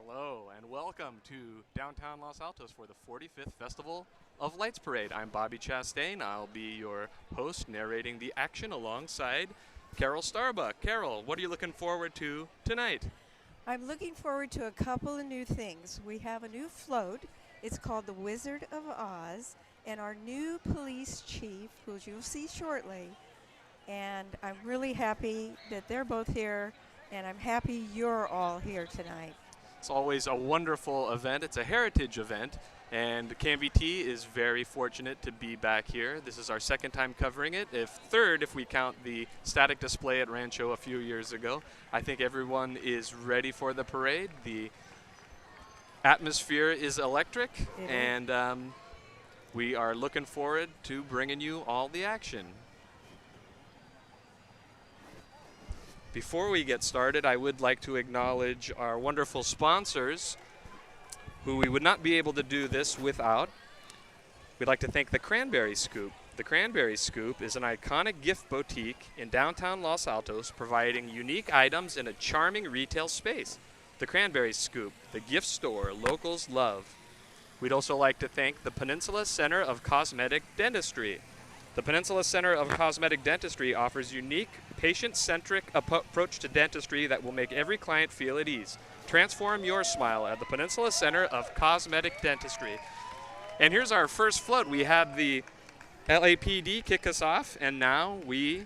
Hello and welcome to downtown Los Altos for the 45th Festival of Lights Parade. I'm Bobby Chastain. I'll be your host narrating the action alongside Carol Starbuck. Carol, what are you looking forward to tonight? I'm looking forward to a couple of new things. We have a new float. It's called the Wizard of Oz, and our new police chief, who you'll see shortly. And I'm really happy that they're both here, and I'm happy you're all here tonight. It's always a wonderful event. It's a heritage event, and KMVT is very fortunate to be back here. This is our second time covering it, third if we count the static display at Rancho a few years ago. I think everyone is ready for the parade. The atmosphere is electric, and we are looking forward to bringing you all the action. Before we get started, I would like to acknowledge our wonderful sponsors, who we would not be able to do this without. We'd like to thank the Cranberry Scoop. The Cranberry Scoop is an iconic gift boutique in downtown Los Altos, providing unique items in a charming retail space. The Cranberry Scoop, the gift store locals love. We'd also like to thank the Peninsula Center of Cosmetic Dentistry. The Peninsula Center of Cosmetic Dentistry offers unique, patient-centric approach to dentistry that will make every client feel at ease. Transform your smile at the Peninsula Center of Cosmetic Dentistry. And here's our first float. We had the LAPD kick us off, and now we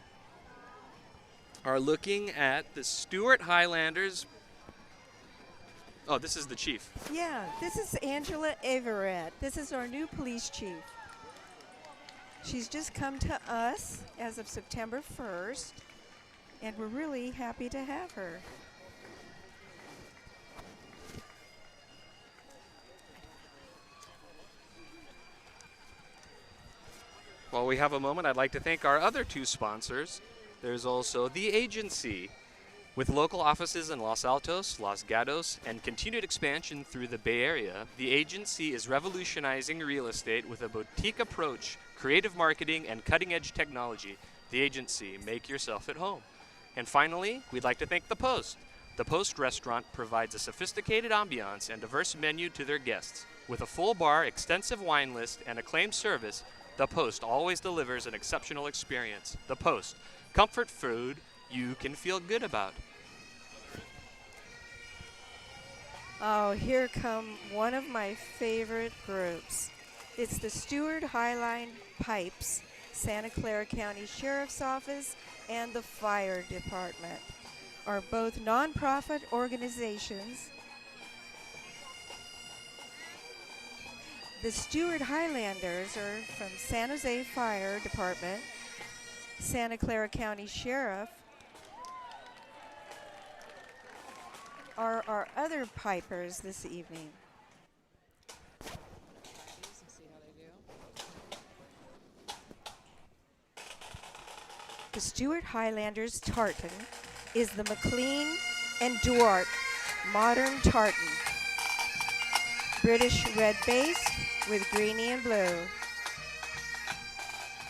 are looking at the Stuart Highlanders. Oh, this is the chief. Yeah, this is Angela Everett. This is our new police chief. She's just come to us as of September 1st, and we're really happy to have her. While we have a moment, I'd like to thank our other two sponsors. There's also The Agency, with local offices in Los Altos, Los Gatos, and continued expansion through the Bay Area. The Agency is revolutionizing real estate with a boutique approach, creative marketing, and cutting-edge technology. The Agency, make yourself at home. And finally, we'd like to thank The Post. The Post restaurant provides a sophisticated ambiance and diverse menu to their guests. With a full bar, extensive wine list, and acclaimed service, The Post always delivers an exceptional experience. The Post, comfort food you can feel good about. Oh, here come one of my favorite groups. It's the Stuart Highline Pipes, Santa Clara County Sheriff's Office, and the Fire Department are both nonprofit organizations. The Stuart Highlanders are from San Jose Fire Department, Santa Clara County Sheriff are our other pipers this evening. The Stuart Highlanders tartan is the McLean and Duarte modern tartan. British red based with greeny and blue.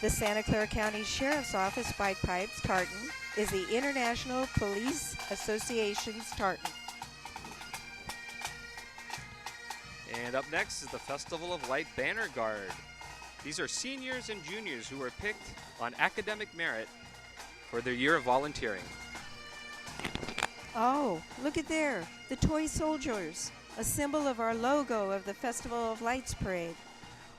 The Santa Clara County Sheriff's Office Spike Pipes tartan is the International Police Association's tartan. And up next is the Festival of Light Banner Guard. These are seniors and juniors who were picked on academic merit for their year of volunteering. Oh, look at there, the toy soldiers, a symbol of our logo of the Festival of Lights Parade.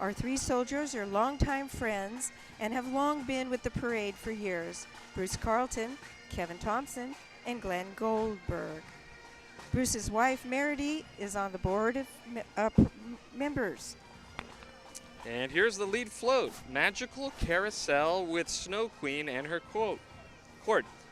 Our three soldiers are longtime friends and have long been with the parade for years. Bruce Carlton, Kevin Thompson, and Glenn Goldberg. Bruce's wife, Medi, is on the board of members. And here's the lead float, Magical Carousel with Snow Queen and her court.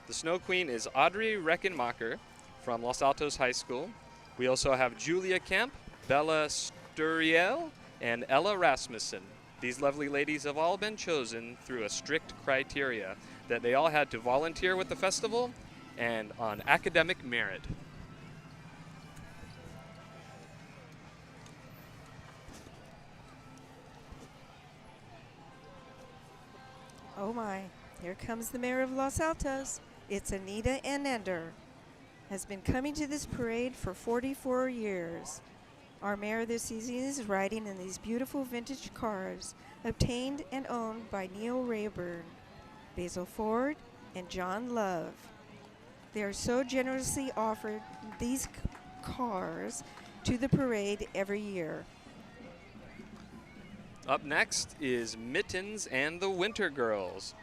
The Snow Queen is Audrey Reckenmacher from Los Altos High School. We also have Julia Kemp, Bella Sturiel, and Ella Rasmussen. These lovely ladies have all been chosen through a strict criteria that they all had to volunteer with the festival and on academic merit. Oh my, here comes the mayor of Los Altos. It's Anita and Ender. has been coming to this parade for 44 years. Our mayor this season is riding in these beautiful vintage cars, obtained and owned by Neil Rayburn, Basil Ford, and John Love. They are so generously offered these cars to the parade every year. Up next is Mittens and the Winter Girls.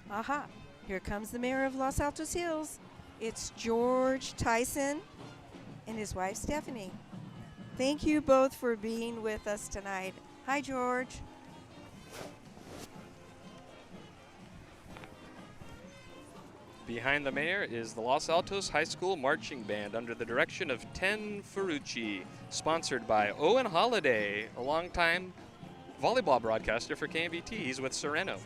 Aha, here comes the mayor of Los Altos Hills. It's George Tyson and his wife Stephanie. Thank you both for being with us tonight. Hi, George. Behind the mayor is the Los Altos High School Marching Band under the direction of Ten Ferrucci, sponsored by Owen Holliday, a longtime volleyball broadcaster for KMVT. He's with Sereno.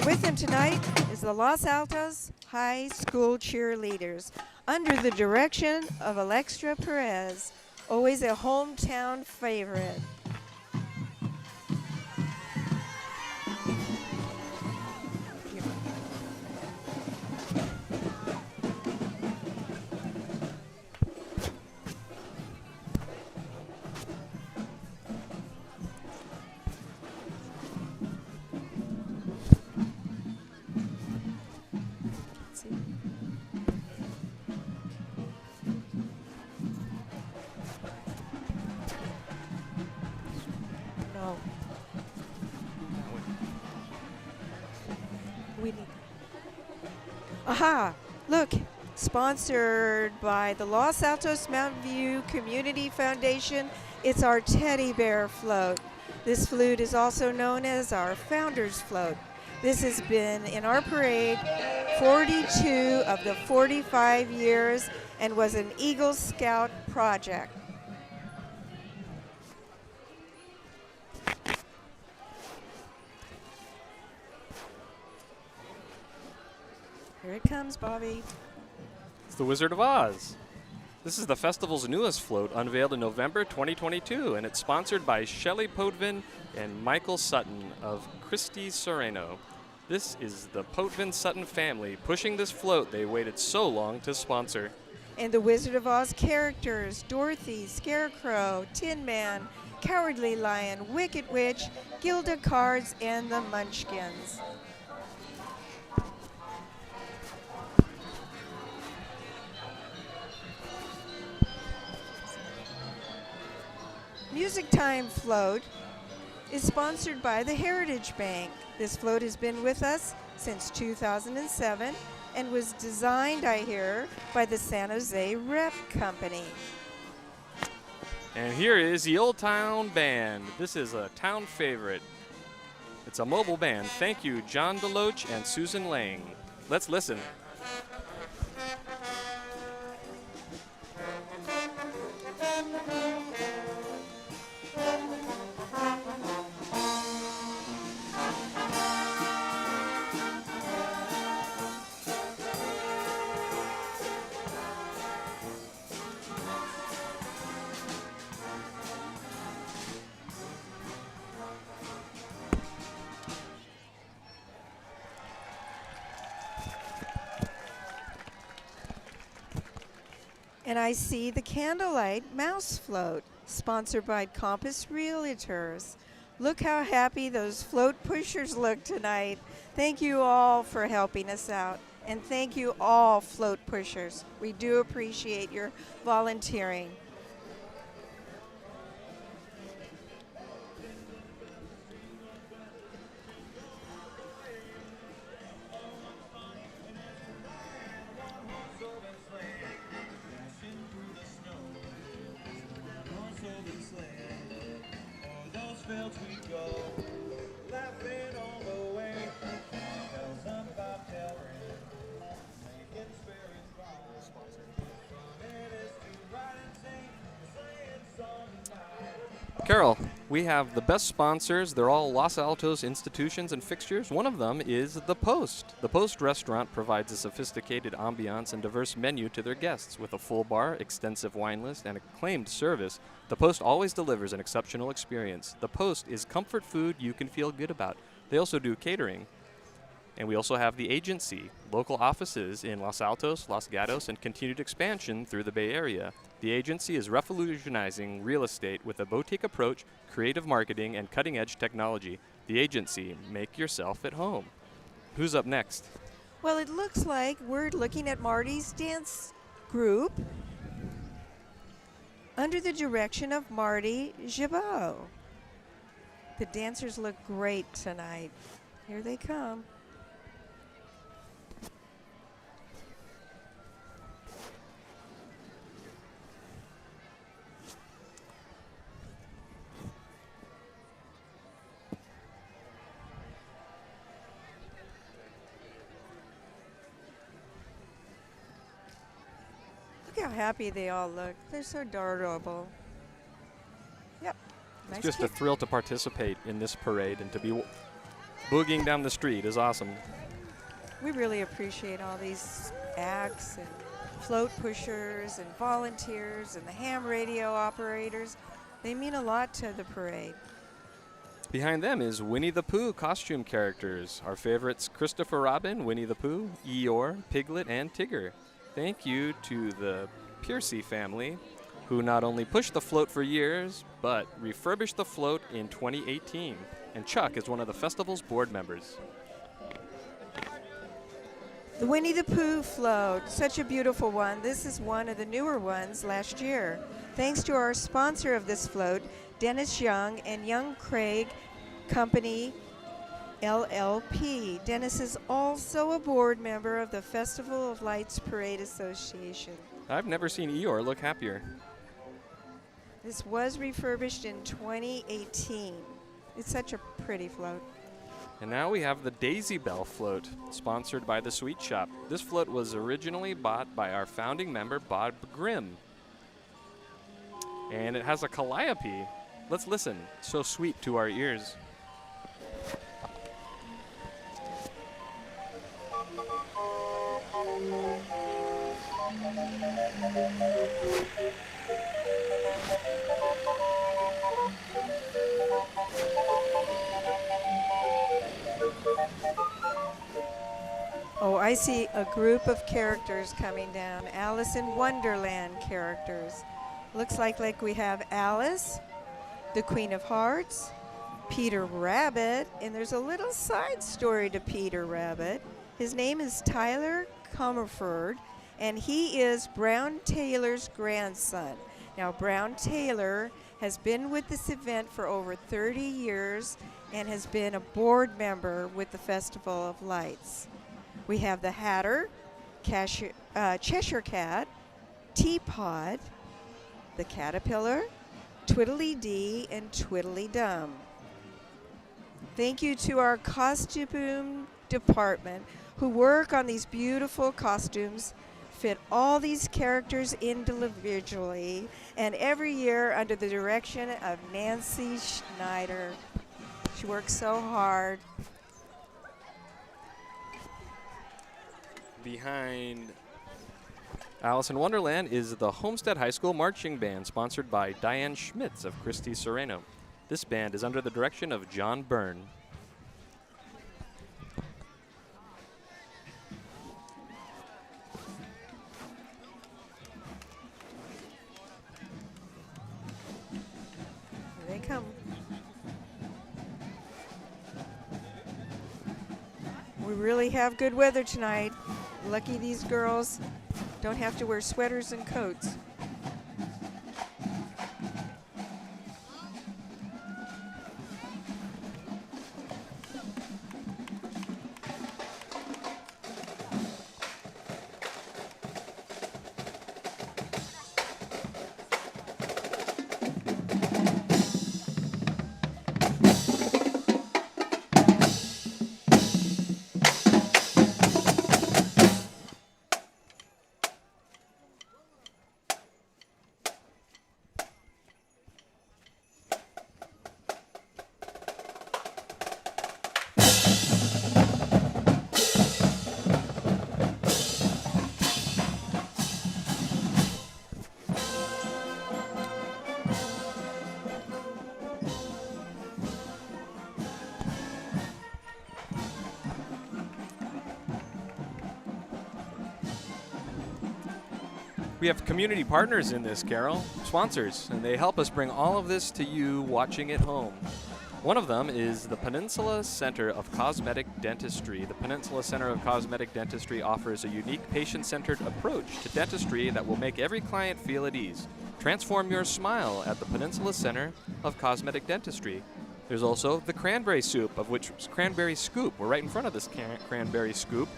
With them tonight is the Los Altos High School cheerleaders under the direction of Alextra Perez, always a hometown favorite. Aha! Look, sponsored by the Los Altos Mountain View Community Foundation, it's our teddy bear float. This float is also known as our Founders Float. This has been in our parade 42 of the 45 years and was an Eagle Scout project. Here it comes, Bobby. It's the Wizard of Oz. This is the festival's newest float, unveiled in November 2022, and it's sponsored by Shelley Potvin and Michael Sutton of Christie Sereno. This is the Potvin-Sutton family pushing this float they waited so long to sponsor. And the Wizard of Oz characters, Dorothy, Scarecrow, Tin Man, Cowardly Lion, Wicked Witch, Gilda Cards, and the Munchkins. Music Time float is sponsored by the Heritage Bank. This float has been with us since 2007 and was designed, I hear, by the San Jose Rep Company. And here is the Old Town Band. This is a town favorite. It's a mobile band. Thank you, John DeLoach and Susan Lang. Let's listen. And I see the Candlelight Mouse Float, sponsored by Compass Realtors. Look how happy those float pushers look tonight. Thank you all for helping us out. And thank you all, float pushers. We do appreciate your volunteering. We go, laughing all the way. Tell some bobtail Carol, we have the best sponsors. They're all Los Altos institutions and fixtures. One of them is The Post. The Post restaurant provides a sophisticated ambiance and diverse menu to their guests. With a full bar, extensive wine list, and acclaimed service, The Post always delivers an exceptional experience. The Post is comfort food you can feel good about. They also do catering. And we also have The Agency, local offices in Los Altos, Los Gatos, and continued expansion through the Bay Area. The Agency is revolutionizing real estate with a boutique approach, creative marketing, and cutting-edge technology. The Agency, make yourself at home. Who's up next? Well, it looks like we're looking at Marty's dance group under the direction of Marty Gibault. The dancers look great tonight. Here they come. Look how happy they all look. They're so adorable. Yep. It's just a thrill to participate in this parade, and to be boogieing down the street is awesome. We really appreciate all these acts and float pushers and volunteers and the ham radio operators. They mean a lot to the parade. Behind them is Winnie the Pooh costume characters. Our favorites: Christopher Robin, Winnie the Pooh, Eeyore, Piglet, and Tigger. Thank you to the Piercy family, who not only pushed the float for years, but refurbished the float in 2018. And Chuck is one of the festival's board members. The Winnie the Pooh float, such a beautiful one. This is one of the newer ones last year. Thanks to our sponsor of this float, Dennis Young and Young Craig Company, LLP. Dennis is also a board member of the Festival of Lights Parade Association. I've never seen Eeyore look happier. This was refurbished in 2018. It's such a pretty float. And now we have the Daisy Bell float, sponsored by the Sweet Shop. This float was originally bought by our founding member, Bob Grimm. And it has a calliope. Let's listen. So sweet to our ears. Oh, I see a group of characters coming down. Alice in Wonderland characters. Looks like we have Alice, the Queen of Hearts, Peter Rabbit, and there's a little side story to Peter Rabbit. His name is Tyler Comerford, and he is Brown Taylor's grandson. Now, Brown Taylor has been with this event for over 30 years and has been a board member with the Festival of Lights. We have the Hatter, Cheshire Cat, Teapot, the Caterpillar, Twiddly-Dee, and Twiddly-Dum. Thank you to our costume department who work on these beautiful costumes, fit all these characters individually, and every year under the direction of Nancy Schneider. She works so hard. Behind Alice in Wonderland is the Homestead High School Marching Band, sponsored by Diane Schmitz of Christie Sereno. This band is under the direction of John Byrne. Here they come. We really have good weather tonight. Lucky these girls don't have to wear sweaters and coats. We have community partners in this, Carol, sponsors, and they help us bring all of this to you watching at home. One of them is the Peninsula Center of Cosmetic Dentistry. The Peninsula Center of Cosmetic Dentistry offers a unique patient-centered approach to dentistry that will make every client feel at ease. Transform your smile at the Peninsula Center of Cosmetic Dentistry. There's also the Cranberry Soup, of which Cranberry Scoop. We're right in front of this Cranberry Scoop.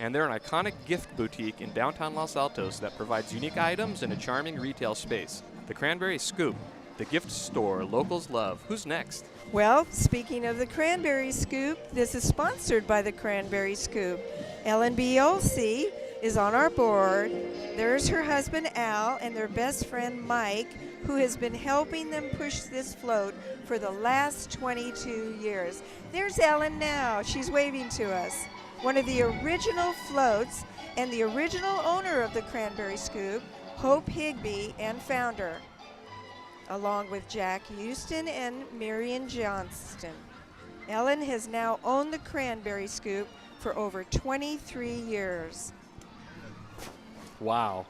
And they're an iconic gift boutique in downtown Los Altos that provides unique items in a charming retail space. The Cranberry Scoop, the gift store locals love. Who's next? Well, speaking of the Cranberry Scoop, this is sponsored by the Cranberry Scoop. Ellen B. Olsey is on our board. There's her husband, Al, and their best friend, Mike, who has been helping them push this float for the last 22 years. There's Ellen now. She's waving to us. One of the original floats and the original owner of the Cranberry Scoop, Hope Higbee, and founder, along with Jack Houston and Marion Johnston. Ellen has now owned the Cranberry Scoop for over 23 years. Wow.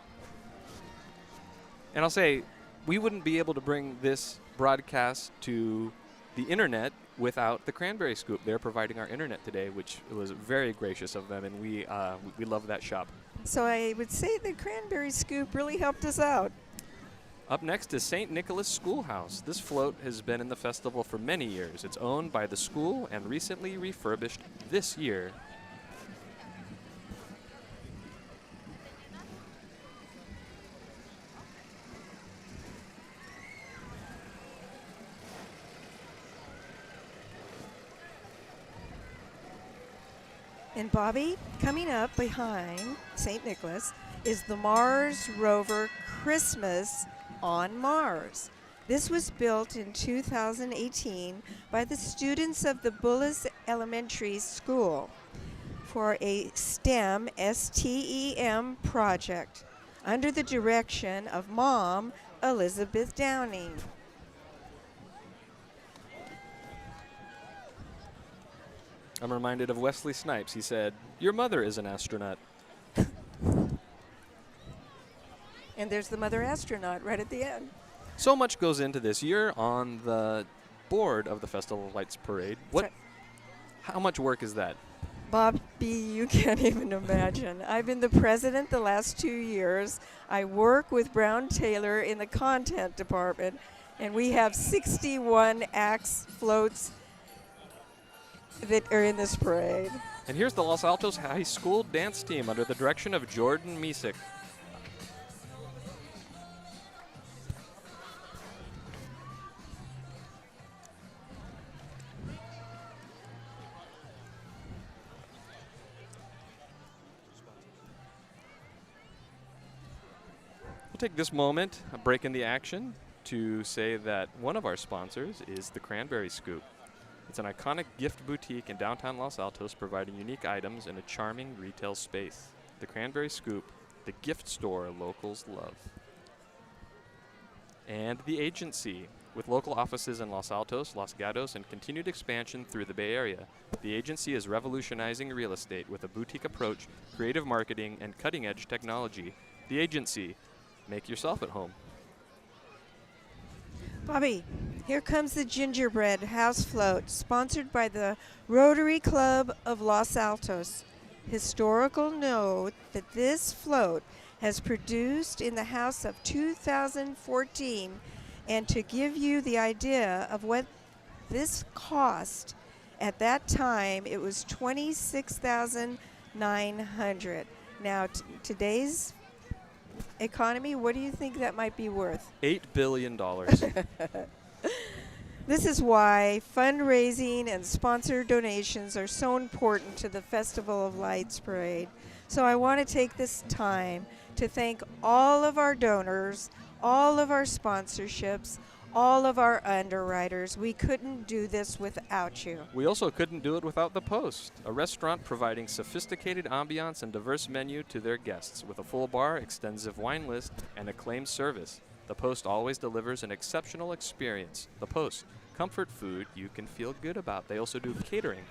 And I'll say, we wouldn't be able to bring this broadcast to the internet without the Cranberry Scoop. They're providing our internet today, which was very gracious of them, and we love that shop. So I would say the Cranberry Scoop really helped us out. Up next is St. Nicholas Schoolhouse. This float has been in the festival for many years. It's owned by the school and recently refurbished this year. And Bobby, coming up behind St. Nicholas is the Mars Rover Christmas on Mars. This was built in 2018 by the students of the Bullis Elementary School for a STEM, S-T-E-M project under the direction of Mom Elizabeth Downing. I'm reminded of Wesley Snipes. He said, "Your mother is an astronaut." And there's the mother astronaut right at the end. So much goes into this. You're on the board of the Festival of Lights Parade. How much work is that? Bobby, you can't even imagine. I've been the president the last 2 years. I work with Brown Taylor in the content department, and we have 61 acts, floats that are in this parade. And here's the Los Altos High School dance team under the direction of Jordan Misek. We'll take this moment, a break in the action, to say that one of our sponsors is the Cranberry Scoop. It's an iconic gift boutique in downtown Los Altos providing unique items in a charming retail space. The Cranberry Scoop, the gift store locals love. And the agency. With local offices in Los Altos, Los Gatos, and continued expansion through the Bay Area, the agency is revolutionizing real estate with a boutique approach, creative marketing, and cutting-edge technology. The agency. Make yourself at home. Bobby, here comes the gingerbread house float, sponsored by the Rotary Club of Los Altos. Historical note that this float has produced in the house of 2014, and to give you the idea of what this cost at that time, it was $26,900. Now today's economy, what do you think that might be worth? $8 billion. This is why fundraising and sponsor donations are so important to the Festival of Lights Parade. So I want to take this time to thank all of our donors, all of our sponsorships, all of our underwriters. We couldn't do this without you. We also couldn't do it without The Post, a restaurant providing sophisticated ambiance and diverse menu to their guests with a full bar, extensive wine list, and acclaimed service. The Post always delivers an exceptional experience. The Post, comfort food you can feel good about. They also do catering.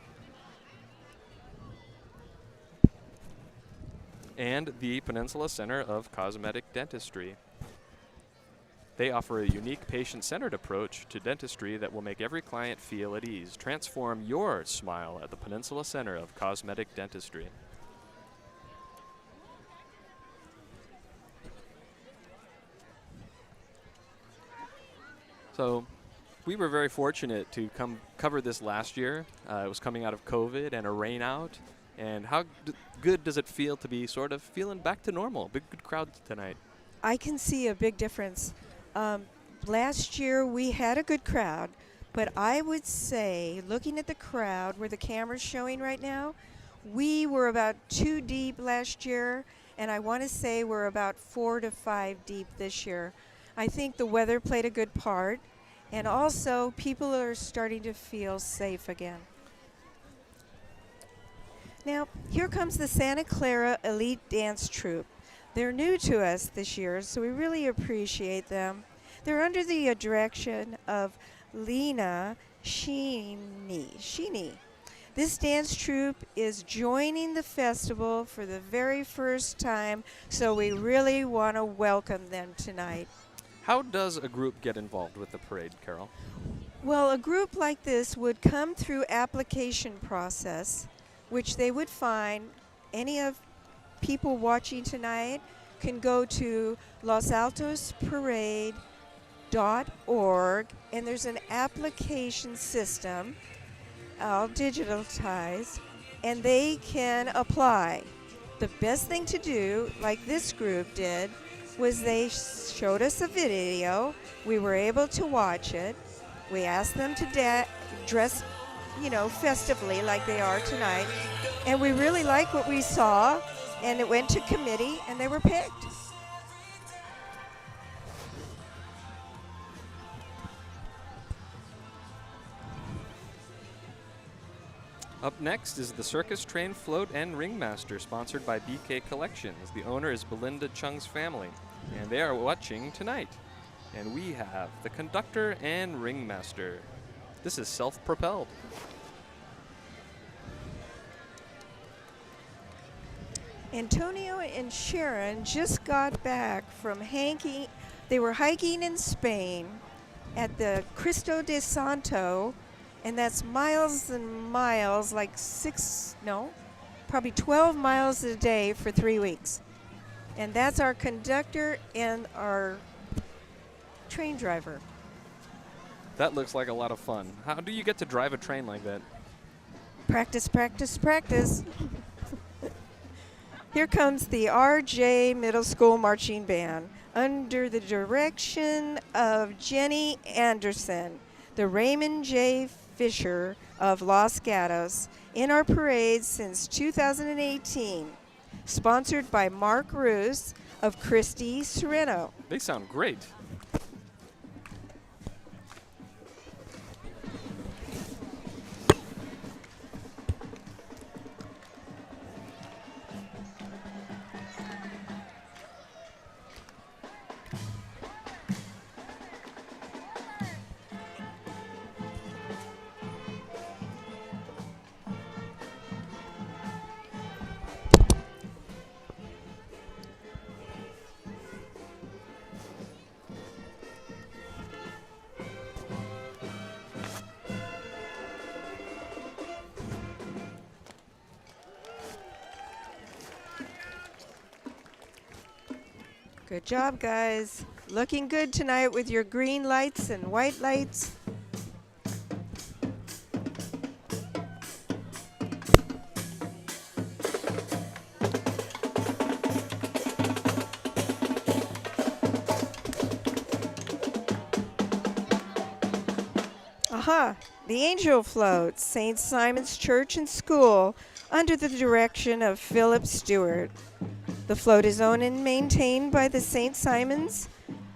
and the Peninsula Center of Cosmetic Dentistry. They offer a unique patient-centered approach to dentistry that will make every client feel at ease. Transform your smile at the Peninsula Center of Cosmetic Dentistry. So we were very fortunate to come cover this last year. It was coming out of COVID and a rain out. And how good does it feel to be sort of feeling back to normal? Big good crowd tonight. I can see a big difference. Last year we had a good crowd, but I would say, looking at the crowd where the camera's showing right now, we were about 2 deep last year, and I want to say we're about 4 to 5 deep this year. I think the weather played a good part, and also people are starting to feel safe again. Now, here comes the Santa Clara Elite Dance Troupe. They're new to us this year, so we really appreciate them. They're under the direction of Lena Sheeny. This dance troupe is joining the festival for the very first time, so we really want to welcome them tonight. How does a group get involved with the parade, Carol? Well, a group like this would come through application process, which they would find. Any of people watching tonight can go to Los Altos Parade.org, and there's an application system, all digitalized, and they can apply. The best thing to do, like this group did, was they showed us a video. We were able to watch it. We asked them to dress, festively like they are tonight, and we really liked what we saw, and it went to committee, and they were picked. Up next is the Circus Train Float and Ringmaster, sponsored by BK Collections. The owner is Belinda Chung's family, and they are watching tonight. And we have the conductor and ringmaster. This is self-propelled. Antonio and Sharon just got back from hiking. They were hiking in Spain at the Cristo de Santo, and that's miles and miles, like probably 12 miles a day for 3 weeks. And that's our conductor and our train driver. That looks like a lot of fun. How do you get to drive a train like that? Practice, practice, practice. Here comes the RJ Middle School Marching Band under the direction of Jenny Anderson, the Raymond J. Fisher of Los Gatos, in our parade since 2018, sponsored by Mark Roos of Christie Sereno. They sound great. Good job, guys. Looking good tonight with your green lights and white lights. Aha, the Angel Float, St. Simon's Church and School, under the direction of Philip Stewart. The float is owned and maintained by the St. Simon's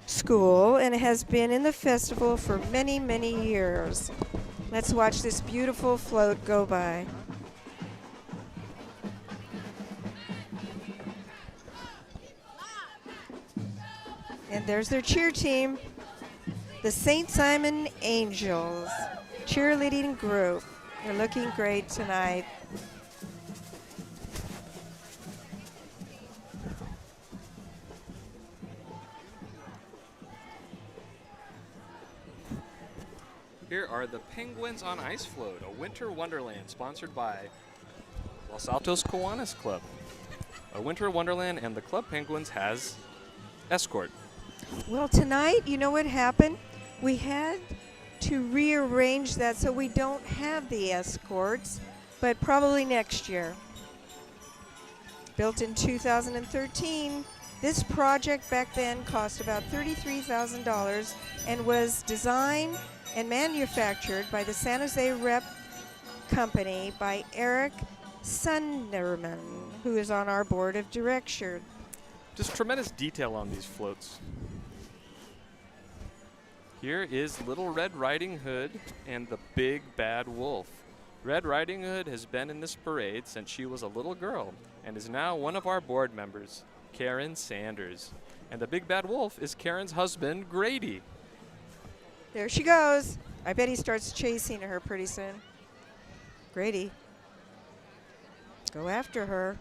School and has been in the festival for many, many years. Let's watch this beautiful float go by. And there's their cheer team, the St. Simon Angels cheerleading group. They're looking great tonight. Here are the Penguins on Ice Float, a winter wonderland sponsored by Los Altos Kiwanis Club. A winter wonderland, and the Club Penguins has escort. Well, tonight, you know what happened? We had to rearrange that so we don't have the escorts, but probably next year. Built in 2013, this project back then cost about $33,000 and was designed and manufactured by the San Jose Rep Company by Eric Sunderman, who is on our board of directors. Just tremendous detail on these floats. Here is Little Red Riding Hood and the Big Bad Wolf. Red Riding Hood has been in this parade since she was a little girl and is now one of our board members, Karen Sanders. And the Big Bad Wolf is Karen's husband, Grady. There she goes. I bet he starts chasing her pretty soon. Grady, go after her.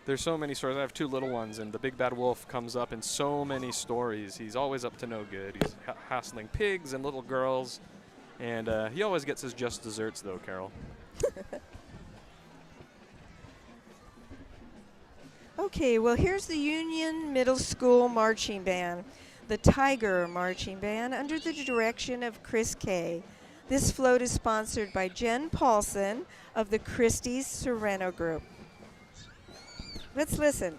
There's so many stories. I have two little ones, and the Big Bad Wolf comes up in so many stories. He's always up to no good. He's hassling pigs and little girls, and he always gets his just desserts, though, Carol. Okay, well, here's the Union Middle School Marching Band, the Tiger Marching Band, under the direction of Chris Kay. This float is sponsored by Jen Paulson of the Christie's Sereno Group. Let's listen.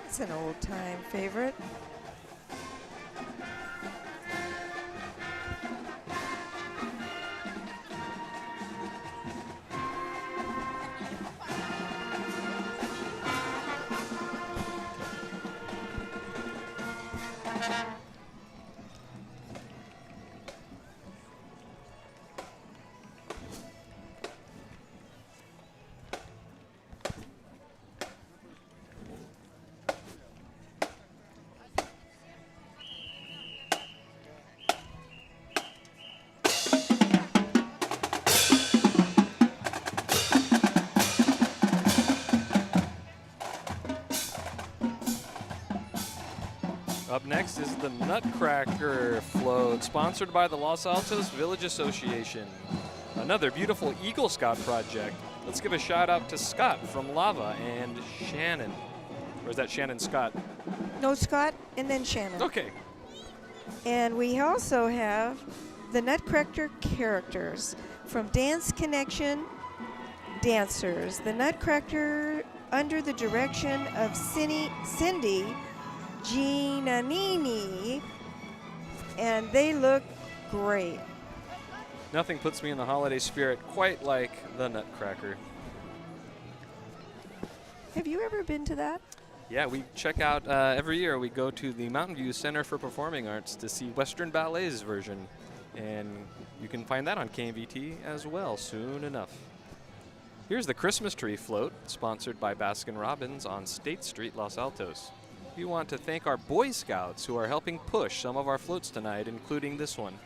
It's an old-time favorite. Up next is the Nutcracker Float, sponsored by the Los Altos Village Association. Another beautiful Eagle Scout project. Let's give a shout out to Scott from Lava and Shannon. Or is that Shannon Scott? No, Scott, and then Shannon. Okay. And we also have the Nutcracker characters from Dance Connection Dancers. The Nutcracker under the direction of Cindy Giannini, and they look great. Nothing puts me in the holiday spirit quite like the Nutcracker. Have you ever been to that? Yeah, we check out every year. We go to the Mountain View Center for Performing Arts to see Western Ballet's version, and you can find that on KMVT as well soon enough. Here's the Christmas Tree Float, sponsored by Baskin-Robbins on State Street, Los Altos. We want to thank our Boy Scouts who are helping push some of our floats tonight, including this one.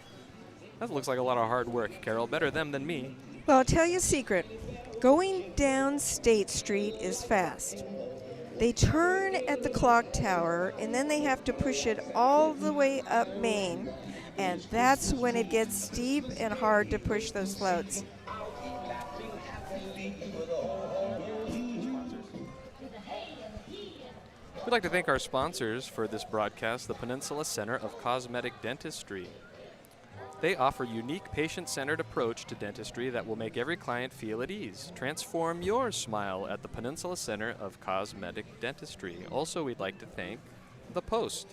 That looks like a lot of hard work, Carol. Better them than me. Well, I'll tell you a secret. Going down State Street is fast. They turn at the clock tower, and then they have to push it all the way up Main, and that's when it gets steep and hard to push those floats. We'd like to thank our sponsors for this broadcast, the Peninsula Center of Cosmetic Dentistry. They offer a unique patient-centered approach to dentistry that will make every client feel at ease. Transform your smile at the Peninsula Center of Cosmetic Dentistry. Also, we'd like to thank The Post.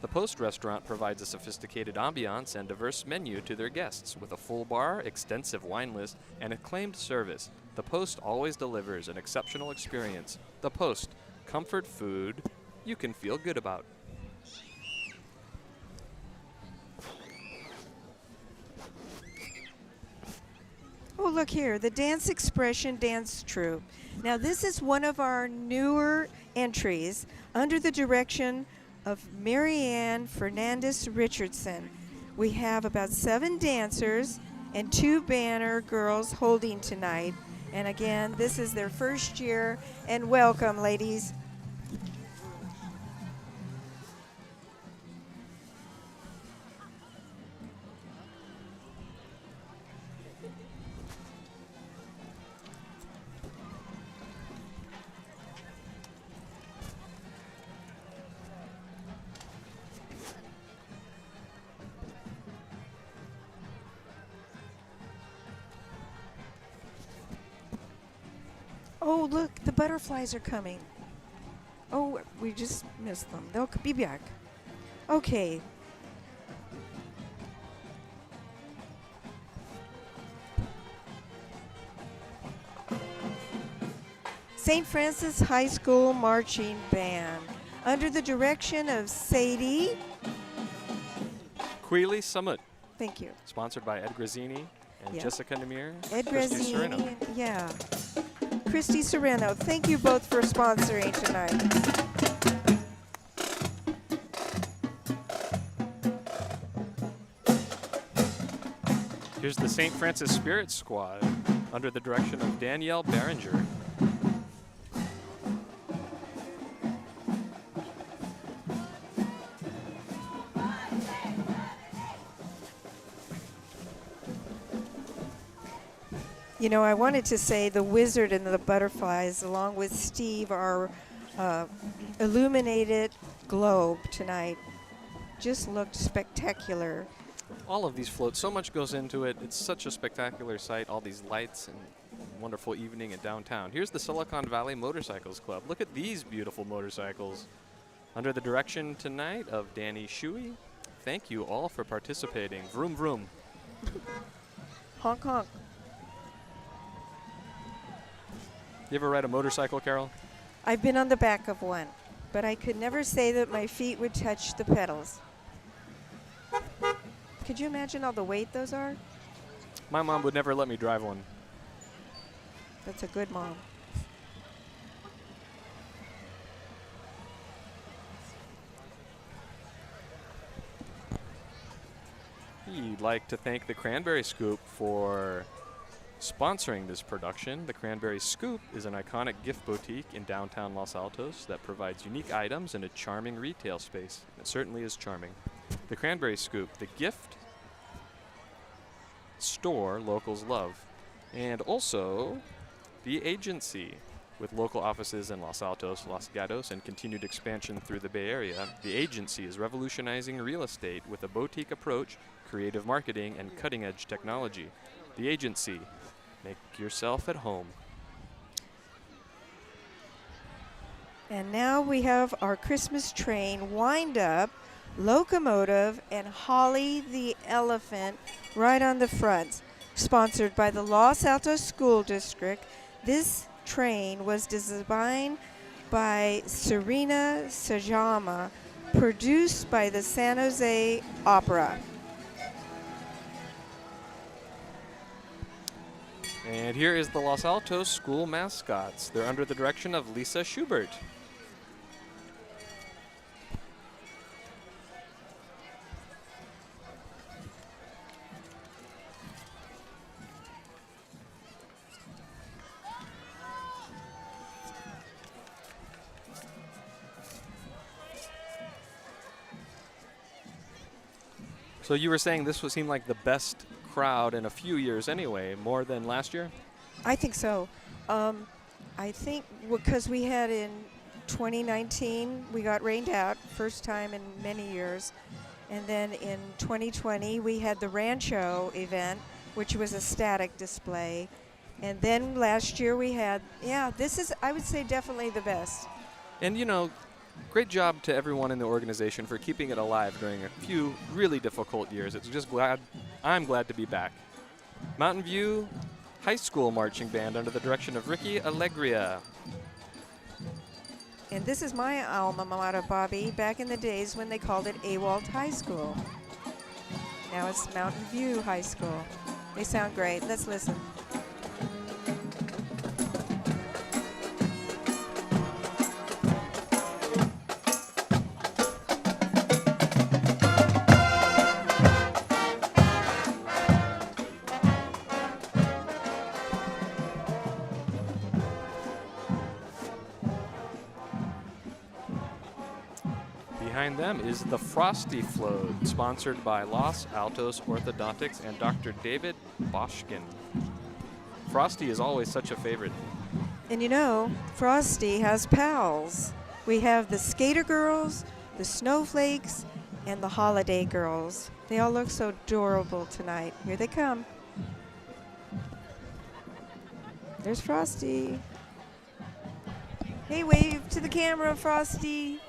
The Post restaurant provides a sophisticated ambiance and diverse menu to their guests with a full bar, extensive wine list, and acclaimed service. The Post always delivers an exceptional experience. The Post, comfort food you can feel good about. Oh, look here, the Dance Expression Dance Troupe. Now, this is one of our newer entries under the direction of Marianne Fernandez Richardson. We have about 7 dancers, and 2 banner girls holding tonight. And again, this is their first year, and welcome, ladies. Oh, look, the butterflies are coming. Oh, we just missed them. They'll be back. Okay. St. Francis High School Marching Band, under the direction of Sadie. Queely Summit, Thank you. sponsored by Ed Grazzini and Yeah. Jessica Namir. Ed Christy Sereno. Grazzini, yeah. Christy Sereno, thank you both for sponsoring tonight. Here's the St. Francis Spirit Squad under the direction of Danielle Barringer. You know, I wanted to say the wizard and the butterflies, along with Steve, our illuminated globe tonight, just looked spectacular. All of these floats, so much goes into it. It's such a spectacular sight, all these lights and wonderful evening in downtown. Here's the Silicon Valley Motorcycles Club. Look at these beautiful motorcycles. Under the direction tonight of Danny Shuey. Thank you all for participating. Vroom, vroom. Honk, honk. You ever ride a motorcycle, Carol? I've been on the back of one, but I could never say that my feet would touch the pedals. Could you imagine all the weight those are? My mom would never let me drive one. That's a good mom. We'd like to thank the Cranberry Scoop for sponsoring this production. The Cranberry Scoop is an iconic gift boutique in downtown Los Altos that provides unique items in a charming retail space. It certainly is charming. The Cranberry Scoop, the gift store locals love. And also the agency, with local offices in Los Altos, Los Gatos, and continued expansion through the Bay Area. The agency is revolutionizing real estate with a boutique approach, creative marketing, and cutting-edge technology. The agency, make yourself at home. And now we have our Christmas train wind up, locomotive, and Holly the elephant right on the front. Sponsored by the Los Altos School District, this train was designed by Serena Sajama, produced by the San Jose Opera. And here is the Los Altos school mascots. They're under the direction of Lisa Schubert. So you were saying this would seem like the best crowd in a few years anyway, more than last year? I think so. I think because we had in 2019, we got rained out, first time in many years. And then in 2020, we had the Rancho event, which was a static display. And then last year we had, this is, I would say, definitely the best. And you know, great job to everyone in the organization for keeping it alive during a few really difficult years. I'm glad to be back. Mountain View High School Marching Band under the direction of Ricky Allegria. And this is my alma mater, Bobby, back in the days when they called it Awalt High School. Now it's Mountain View High School. They sound great. Let's listen. behind them is the Frosty Float, sponsored by Los Altos Orthodontics and Dr. David Boschkin. Frosty is always such a favorite. And you know, Frosty has pals. We have the Skater Girls, the Snowflakes, and the Holiday Girls. They all look so adorable tonight. Here they come. There's Frosty. Hey, wave to the camera, Frosty.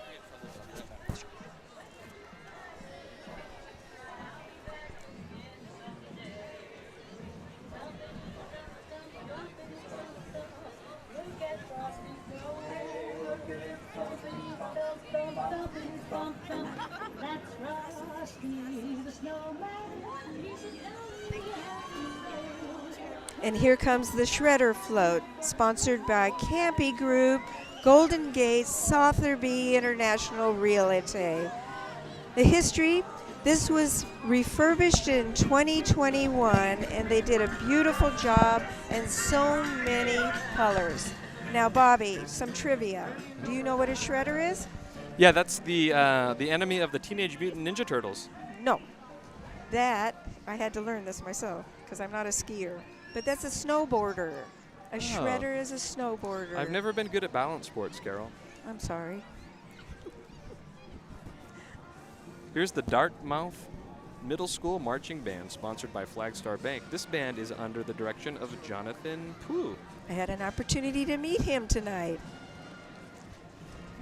And here comes the Shredder Float, sponsored by Campy Group, Golden Gate, Sotheby International Realty. The history, this was refurbished in 2021, and they did a beautiful job and so many colors. Now, Bobby, some trivia. Do you know what a shredder is? Yeah, that's the enemy of the Teenage Mutant Ninja Turtles. No. That, I had to learn this myself because I'm not a skier. But that's a snowboarder. A shredder is a snowboarder. I've never been good at balance sports, Carol. I'm sorry. Here's the Dartmouth Middle School Marching Band, sponsored by Flagstar Bank. This band is under the direction of Jonathan Pooh. I had an opportunity to meet him tonight.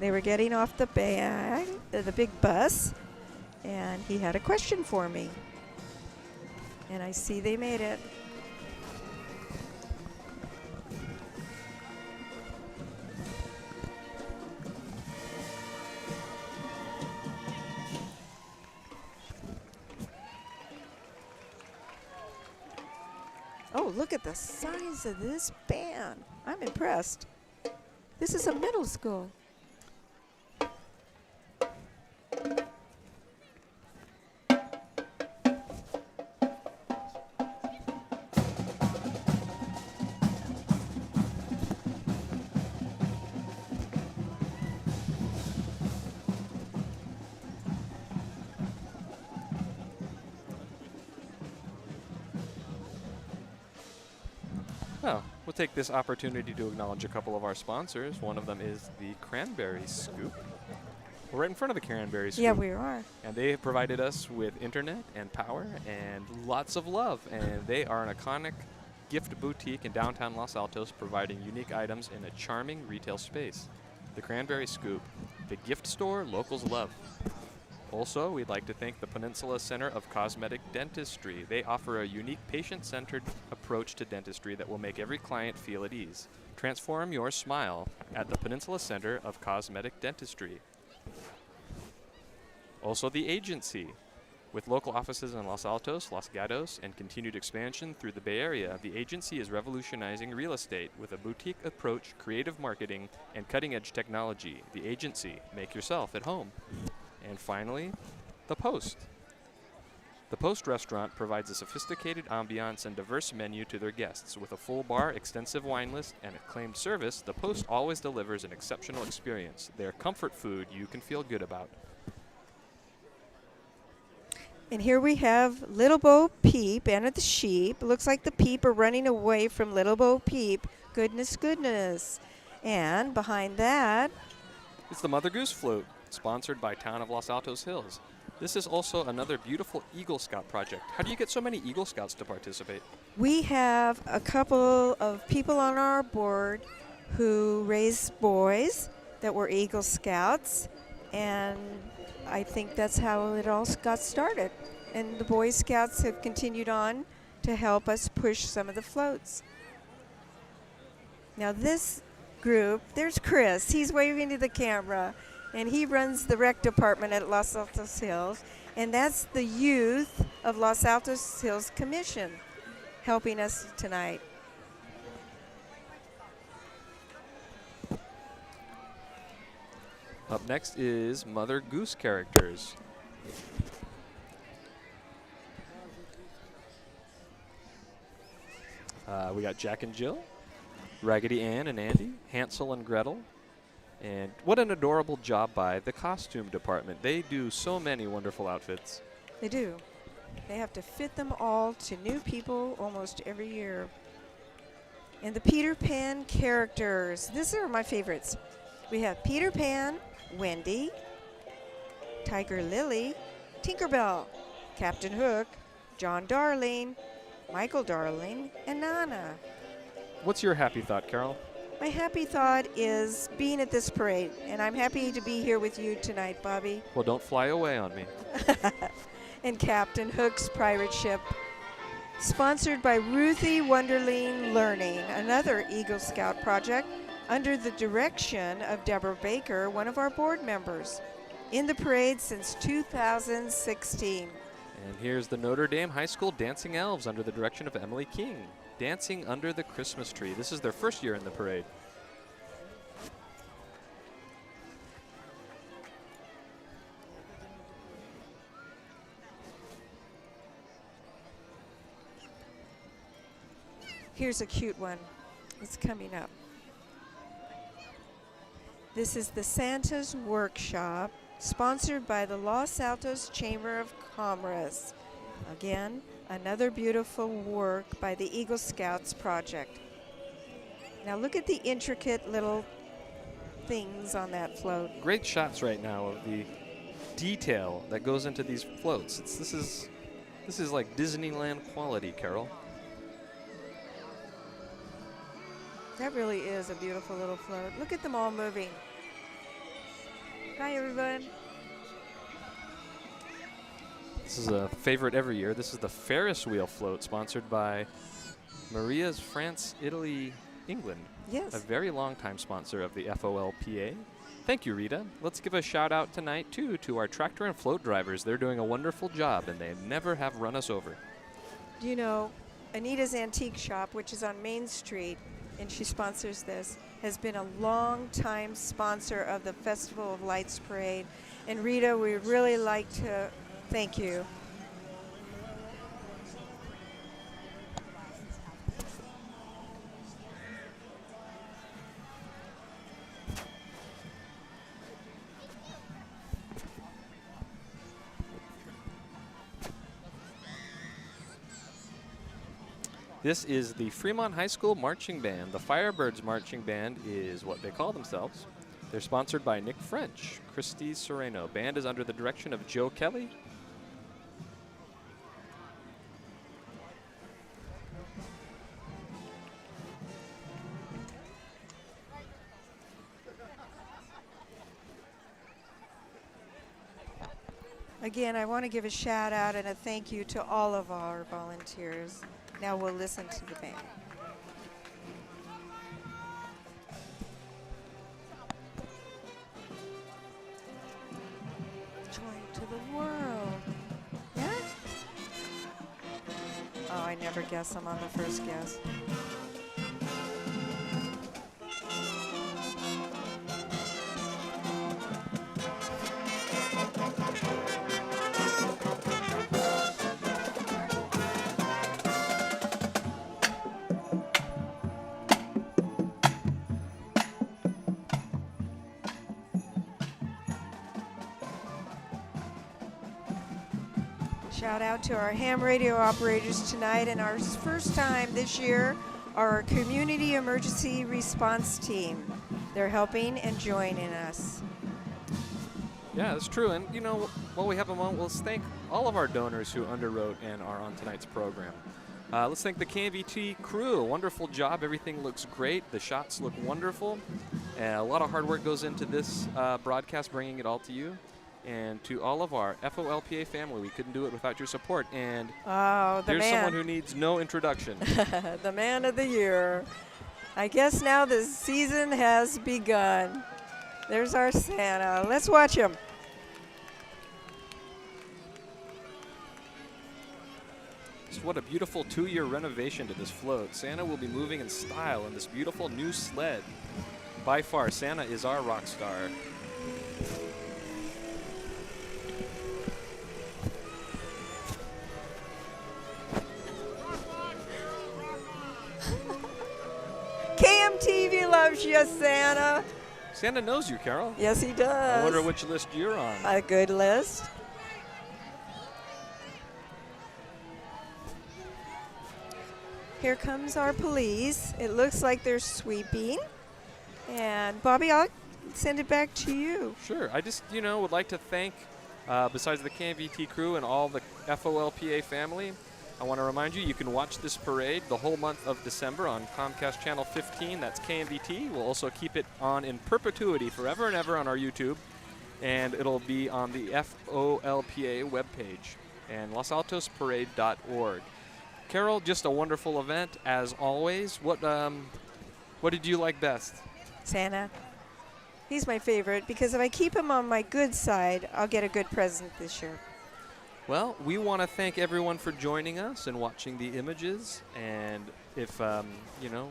They were getting off the big bus, and he had a question for me. And I see they made it. Oh, look at the size of this band. I'm impressed. This is a middle school. Well, we'll take this opportunity to acknowledge a couple of our sponsors. One of them is the Cranberry Scoop. We're right in front of the Cranberry Scoop. Yeah, we are. And they have provided us with internet and power and lots of love. And they are an iconic gift boutique in downtown Los Altos, providing unique items in a charming retail space. The Cranberry Scoop, the gift store locals love. Also, we'd like to thank the Peninsula Center of Cosmetic Dentistry. They offer a unique patient-centered approach to dentistry that will make every client feel at ease. Transform your smile at the Peninsula Center of Cosmetic Dentistry. Also, the agency. With local offices in Los Altos, Los Gatos, and continued expansion through the Bay Area, the agency is revolutionizing real estate with a boutique approach, creative marketing, and cutting-edge technology. The agency. Make yourself at home. And finally, the Post. The Post restaurant provides a sophisticated ambiance and diverse menu to their guests. With a full bar, extensive wine list, and acclaimed service, the Post always delivers an exceptional experience. Their comfort food you can feel good about. And here we have Little Bo Peep and the sheep. Looks like the Peep are running away from Little Bo Peep. Goodness, goodness. And behind that, it's the Mother Goose Float, sponsored by Town of Los Altos Hills. This is also another beautiful Eagle Scout project. How do you get so many Eagle Scouts to participate? we have a couple of people on our board who raised boys that were Eagle Scouts, and I think that's how it all got started. And the Boy Scouts have continued on to help us push some of the floats. Now this group, there's Chris. He's waving to the camera, and he runs the rec department at Los Altos Hills, and that's the youth of Los Altos Hills Commission helping us tonight. Up next is Mother Goose characters. We got Jack and Jill, Raggedy Ann and Andy, Hansel and Gretel, And what an adorable job by the costume department. They do so many wonderful outfits. They do. They have to fit them all to new people almost every year. And the Peter Pan characters. These are my favorites. We have Peter Pan, Wendy, Tiger Lily, Tinkerbell, Captain Hook, John Darling, Michael Darling, and Nana. What's your happy thought, Carol? My happy thought is being at this parade, and I'm happy to be here with you tonight, Bobby. Well, don't fly away on me. And Captain Hook's pirate ship. Sponsored by Ruthie Wonderland Learning, another Eagle Scout project under the direction of Deborah Baker, one of our board members. In the parade since 2016. And here's the Notre Dame High School Dancing Elves under the direction of Emily King. Dancing under the Christmas tree. This is their first year in the parade. Here's a cute one. It's coming up. This is the Santa's Workshop, sponsored by the Los Altos Chamber of Commerce. Again, another beautiful work by the Eagle Scouts project. Now look at the intricate little things on that float. Great shots right now of the detail that goes into these floats. This is like Disneyland quality, Carol. That really is a beautiful little float. Look at them all moving. Hi, everyone. This is a favorite every year. This is the Ferris wheel float sponsored by Maria's France, Italy, England. Yes. A very long time sponsor of the FOLPA. Thank you, Rita. Let's give a shout out tonight, too, to our tractor and float drivers. They're doing a wonderful job, and they never have run us over. Do you know, Anita's Antique Shop, which is on Main Street, and she sponsors this, has been a long-time sponsor of the Festival of Lights Parade. And Rita, we'd really like to thank you. This is the Fremont High School Marching Band. The Firebirds Marching Band is what they call themselves. They're sponsored by Nick French, Christy Sereno. Band is under the direction of Joe Kelly. Again, I want to give a shout out and a thank you to all of our volunteers. Now we'll listen to the band. Joy to the world. Yeah? Oh, I never guess. I'm on the first guess. Shout out to our ham radio operators tonight, and our first time this year, our community emergency response team. They're helping and joining us. Yeah, that's true. And, you know, while we have a moment, let's thank all of our donors who underwrote and are on tonight's program. Let's thank the KMVT crew. A wonderful job. Everything looks great. The shots look wonderful. A lot of hard work goes into this broadcast, bringing it all to you. And to all of our FOLPA family, we couldn't do it without your support. And there's someone who needs no introduction. The man of the year. I guess now the season has begun. There's our Santa. Let's watch him. Just what a beautiful 2-year renovation to this float. Santa will be moving in style in this beautiful new sled. By far, Santa is our rock star. KMTV loves you, Santa. Santa knows you, Carol. Yes, he does. I wonder which list you're on. A good list. Here comes our police. It looks like they're sweeping. And Bobby, I'll send it back to you. Sure. I just, would like to thank, besides the KMVT crew and all the FOLPA family, I want to remind you, you can watch this parade the whole month of December on Comcast Channel 15. That's KMVT. We'll also keep it on in perpetuity forever and ever on our YouTube. And it'll be on the FOLPA webpage and losaltosparade.org. Carol, just a wonderful event as always. What did you like best? Santa. He's my favorite because if I keep him on my good side, I'll get a good present this year. Well, we want to thank everyone for joining us and watching the images. And if,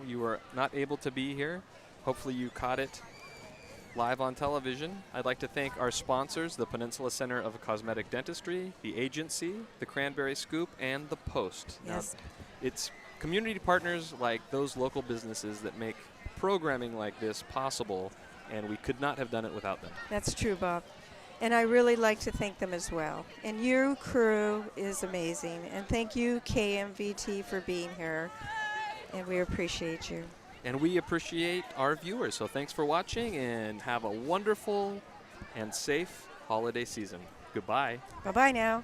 you were not able to be here, hopefully you caught it live on television. I'd like to thank our sponsors, the Peninsula Center of Cosmetic Dentistry, the Agency, the Cranberry Scoop, and the Post. Yes. Now, it's community partners like those local businesses that make programming like this possible, and we could not have done it without them. That's true, Bob. And I really like to thank them as well. And your crew is amazing. And thank you, KMVT, for being here. And we appreciate you. And we appreciate our viewers. So thanks for watching, and have a wonderful and safe holiday season. Goodbye. Bye-bye now.